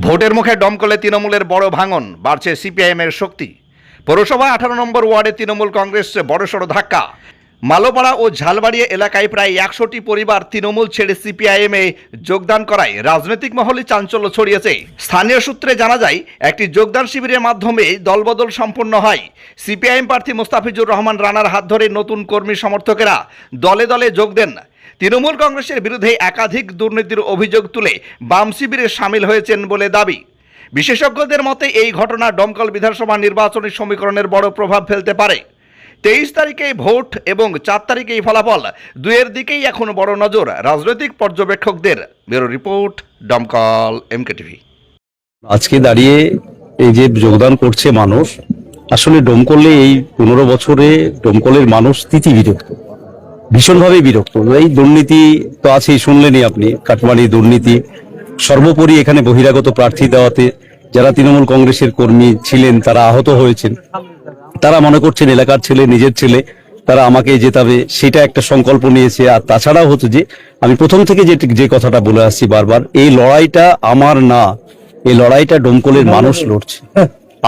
ভোটের মুখে দমকলে তৃণমূলের বড় ভাঙন, বাড়ছে সিপিআইএম এর শক্তি। পৌরসভা 18 নম্বর ওয়ার্ডে তৃণমূল কংগ্রেস বড়সড় ধাক্কা। মালোপাড়া ও ঝালবাড়িয়া এলাকায় প্রায় 100টি পরিবার তৃণমূল ছেড়ে সিপিআইএম এ যোগদান করায় রাজনৈতিক মহলে চাঞ্চল্য ছড়িয়েছে। স্থানীয় সূত্রে জানা যায়, একটি যোগদান শিবিরের মাধ্যমে দলবদল সম্পন্ন হয়। সিপিআইএম প্রার্থী মোস্তাফিজুর রহমান রানার হাত ধরে নতুন কর্মী সমর্থকেরা দলে দলে যোগ দেন। তৃণমূল কংগ্রেসের বিরুদ্ধে একাধিক দুর্নীতির অভিযোগ তুলে বাম শিবিরে সামিল হয়েছেন বলে দাবি। বিশেষজ্ঞদের মতে এই ঘটনা দমকল বিধানসভা নির্বাচনী সমীকরণের বড় প্রভাব ফেলতে পারে। 23 তারিখে ভোট এবং 4 তারিখেই ফলাফল, দুয়ের দিকেই এখন বড় নজর রাজনৈতিক পর্যবেক্ষকদের। ব্যুরো রিপোর্ট, দমকল এমকেটিভি। আজকে দাঁড়িয়ে এই যে যোগদান করছে মানুষ, আসলে দমকলে এই 15 বছরে দমকলের মানুষ বিরক্ত, ভীষণভাবে বিরক্ত। এই দুর্নীতি তো আছেই, শুনলেনই আপনি, কাটমানি দুর্নীতি। সর্বোপরি এখানে বহিরাগত প্রার্থী দেওয়াতে যারা তৃণমূল কংগ্রেসের কর্মী ছিলেন তারা আহত হয়েছেন। তারা মনে করছেন এলাকার ছেলে, নিজের ছেলে, তারা আমাকে জেতাবে, সেটা একটা সংকল্প নিয়েছে। আর তাছাড়াও হচ্ছে যে আমি প্রথম থেকে যে কথাটা বলে আসছি বারবার, এই লড়াইটা আমার না, এই লড়াইটা দমকলের মানুষ লড়ছে,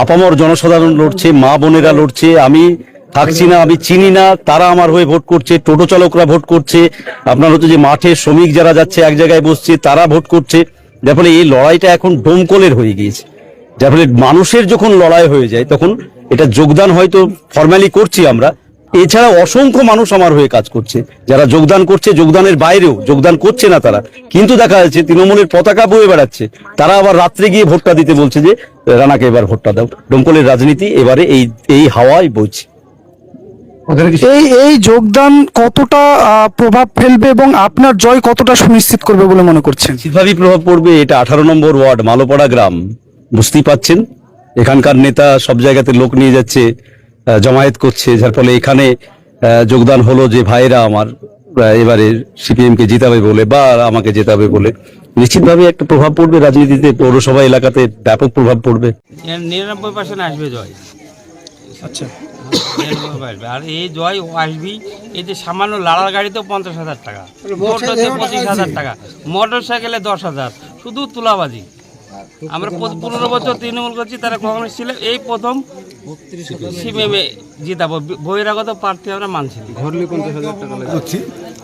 আপামর জনসাধারণ লড়ছে, মা বোনেরা লড়ছে। আমি থাকছি না, আমি চিনি না, তারা আমার হয়ে ভোট করছে, টোটো চালকরা ভোট করছে, আপনার হচ্ছে যে মাঠে শ্রমিক যারা যাচ্ছে এক জায়গায় বসছে তারা ভোট করছে। যার ফলে এই লড়াইটা এখন দমকলের হয়ে গিয়েছে। যার ফলে মানুষের যখন লড়াই হয়ে যায় তখন এটা যোগদান হয়তো ফর্মালি করছি আমরা, এছাড়া অসংখ্য মানুষ আমার হয়ে কাজ করছে, যারা যোগদান করছে, যোগদানের বাইরেও যোগদান করছে না তারা, কিন্তু দেখা যাচ্ছে তৃণমূলের পতাকা বয়ে বেড়াচ্ছে। তারা আবার রাত্রে গিয়ে ভোটটা দিতে বলছে যে রানাকে এবার ভোটটা দাও। দমকলের রাজনীতি এবারে এই হাওয়াই বইছে। এই যোগদান কতটা প্রভাব ফেলবে এবং আপনার জয় কতটা সুনিশ্চিত করবে বলে মনে করছেন? নিশ্চিতভাবেই প্রভাব পড়বে। এটা 18 নম্বর ওয়ার্ড, মালোপাড়া গ্রাম, বুঝতেই পাচ্ছেন। এখানকার নেতা সব জায়গাতে লোক নিয়ে যাচ্ছে, জমায়েত করছে, যার ফলে এখানে যোগদান হলো যে ভাইরা আমার এবারে সিপিএম কে জিতাবে বলে বা আমাকে জেতাবে বলে। নিশ্চিতভাবে একটা প্রভাব পড়বে রাজনীতিতে, পৌরসভা এলাকাতে ব্যাপক প্রভাব পড়বে। 99% আসবে জয়। আচ্ছা, 99% আর এই জয় আসবি। এই যে সামান্য লাড়ার গাড়িতেও 50,000 টাকা, টোটোতে 25,000 টাকা, মোটর সাইকেলে 10,000, শুধু তুলাবাজি। আমরা 15 বছর তৃণমূল করছি, তারা কংগ্রেস ছিল, এই প্রথম সিপিএমে জিতাবো। বহিরাগত প্রার্থী আমরা মানছি না। করছি,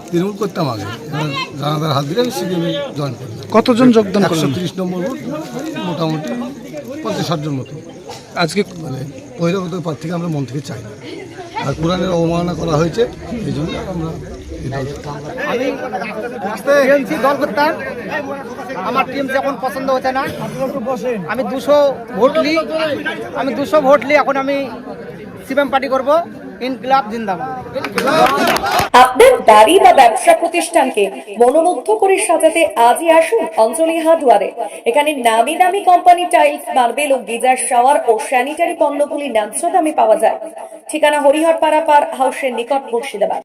তৃণমূল করতাম আগে, রানাদার হাত দিলে সিপিএমে জয়েন করলাম। কতজন যোগদান করলেন? 130 নম্বর ভোট, মোটামুটি 50-60 জন মতো। আজকে মানে বহিরাগত প্রার্থীকে আমরা মন থেকে চাই না, আর কোরআনের অবমাননা করা হয়েছে, এই জন্য আমরা আমি টিএমসি দল করতাম, আমার টিএমসি এখন পছন্দ হচ্ছে না। আমি 200 ভোট লি এখন আমি সিপিএম পার্টি করব। ইনকিলাব জিন্দাবাদ। আপনার বাড়ি বা ব্যবসা প্রতিষ্ঠানকে মনোমুগ্ধ করে সাজাতে আজই আসুন অঞ্জলি হার্ডওয়্যারে। এখানে নামি দামি কোম্পানি টাইলস, মার্বেল ও গিজার শাওয়ার ও স্যানিটারি পণ্যগুলি ন্যায্য দামে পাওয়া যায়। ঠিকানা হরিহরপাড়া পার হাউসের নিকট মুর্শিদাবাদ।